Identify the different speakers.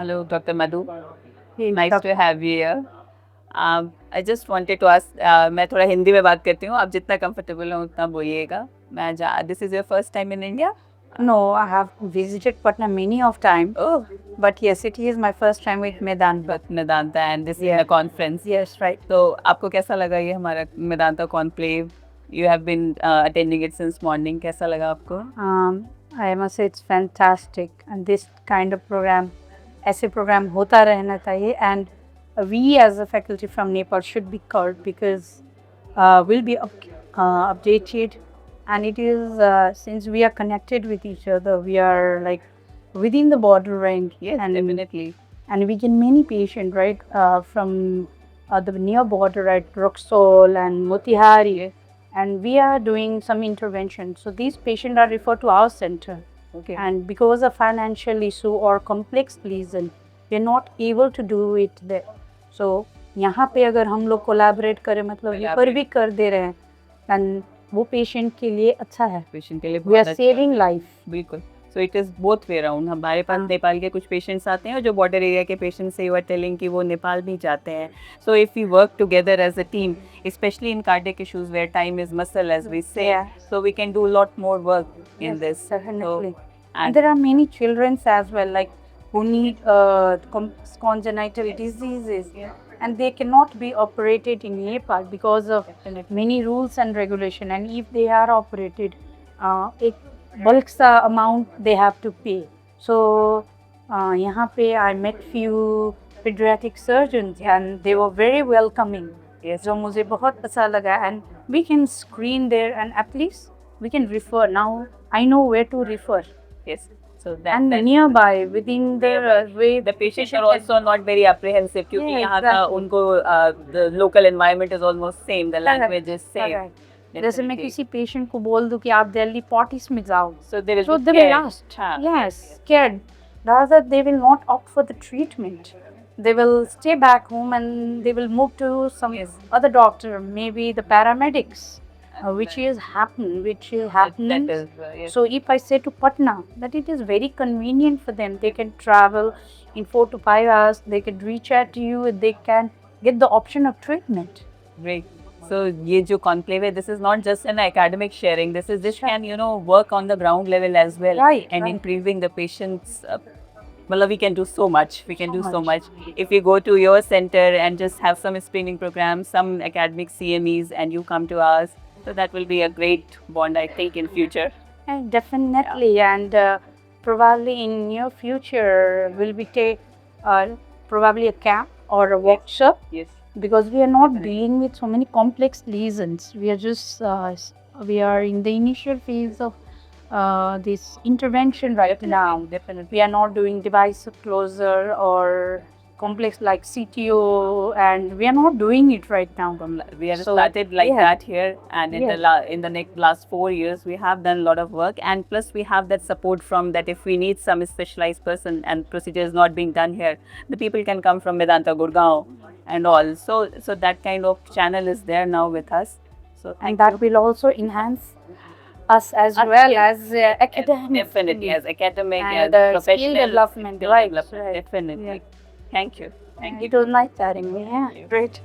Speaker 1: Hello, Dr. Madhu.
Speaker 2: Hey,
Speaker 1: Nice to have you here. I just wanted to ask, मैं थोड़ा हिंदी में बात करती हूँ, आप जितना comfortable हो उतना बोलिएगा. This is your first time in India?
Speaker 2: No, I have visited Patna many of time,
Speaker 1: Oh,
Speaker 2: but yes, it is my first time with Medanta.
Speaker 1: but Medanta and this is
Speaker 2: Yeah.
Speaker 1: a conference.
Speaker 2: Yes, right.
Speaker 1: So आपको कैसा लगा ये हमारा Medanta conclave? You have been attending it since morning. कैसा लगा आपको?
Speaker 2: I must say it's fantastic, and this kind of program, ऐसे program होता रहना चाहिए, and we as a faculty from Nepal should be called because we'll be updated, and it is since we are connected with each other, we are like within the border range.
Speaker 1: Yes,
Speaker 2: and
Speaker 1: definitely.
Speaker 2: and we get many patients right from the near border, right, Roxol and Motihari.
Speaker 1: Yes.
Speaker 2: And we are doing some intervention. So these patients are referred to our center.
Speaker 1: Okay.
Speaker 2: And because of financial issue or complex reason, we are not able to do it there. So यहाँ पे अगर हम लोग collaborate करें, मतलब ये पर भी कर दे रहे हैं, and वो पेशेंट के लिए अच्छा है.
Speaker 1: पेशेंट के लिए
Speaker 2: We are saving life.
Speaker 1: बिल्कुल. So it is both way around. हमारे पास नेपाल के कुछ पेशेंट्स आते हैं और जो बॉर्डर एरिया के पेशेंट्स से यू आर टेलिंग कि वो नेपाल भी जाते हैं. So if we work together as a team, especially in cardiac issues where time is muscle as we say, so we can do a lot more work in this.
Speaker 2: Definitely.
Speaker 1: So,
Speaker 2: And there are many children as well, like who need congenital diseases, and they cannot be operated in Nepal because of many rules and regulation. And if they are operated, एक bulk सा amount they have to pay. So यहाँ पे I met few pediatric surgeons and they were very welcoming.
Speaker 1: Yes.
Speaker 2: जो मुझे बहुत अच्छा लगा, and we can screen there and at least we can refer. Now I know where to refer.
Speaker 1: yes. So that
Speaker 2: And nearby within the way
Speaker 1: the patients are also not very apprehensive क्योंकि
Speaker 2: Yeah,
Speaker 1: यहाँ का
Speaker 2: exactly.
Speaker 1: उनको the local environment is almost same, the language is same.
Speaker 2: Correct. जैसे मैं किसी patient को बोल दूं कि आप दिल्ली पॉटिस में जाओ,
Speaker 1: So they will
Speaker 2: so
Speaker 1: be
Speaker 2: they will
Speaker 1: scared.
Speaker 2: ask,
Speaker 1: हाँ.
Speaker 2: yes, scared. Rather, they will not opt for the treatment. They will stay back home and they will move to some
Speaker 1: Yes.
Speaker 2: other doctor, maybe the paramedics, which is happening.
Speaker 1: That is, yes.
Speaker 2: So if I say to Patna that it is very convenient for them, they can travel in 4 to 5 hours, they can reach out to you, they can get the option of treatment.
Speaker 1: Great. So ये जो conclave है, this is not just an academic sharing. This can work on the ground level as well.
Speaker 2: Right,
Speaker 1: And
Speaker 2: right.
Speaker 1: improving the patients. Well, we can do so much. We can
Speaker 2: So
Speaker 1: do so
Speaker 2: much.
Speaker 1: much. If we go to your center and just have some screening programs, some academic CMEs, and you come to us, so that will be a great bond, I think, in future.
Speaker 2: And definitely, and probably in near future will be take probably a camp or a workshop,
Speaker 1: Yes.
Speaker 2: because we are not dealing with so many complex lesions. We are just we are in the initial phase of this intervention right now.
Speaker 1: Definitely.
Speaker 2: We are not doing device closure or complex like CTO, and we are not doing it right now.
Speaker 1: We have
Speaker 2: So,
Speaker 1: started like
Speaker 2: yeah.
Speaker 1: that here, and in
Speaker 2: Yes.
Speaker 1: the last 4 years, we have done a lot of work, and plus we have that support from that if we need some specialized person and procedure is not being done here, the people can come from Vedanta Gurgaon and all. So that kind of channel is there now with us. So
Speaker 2: And that will also enhance us as well as academic.
Speaker 1: definitely as academic,
Speaker 2: And
Speaker 1: as
Speaker 2: the skill
Speaker 1: professional
Speaker 2: development,
Speaker 1: skill
Speaker 2: right,
Speaker 1: development,
Speaker 2: right.
Speaker 1: definitely.
Speaker 2: Yeah.
Speaker 1: Thank you. Thank you.
Speaker 2: It was nice chatting. Yeah, great.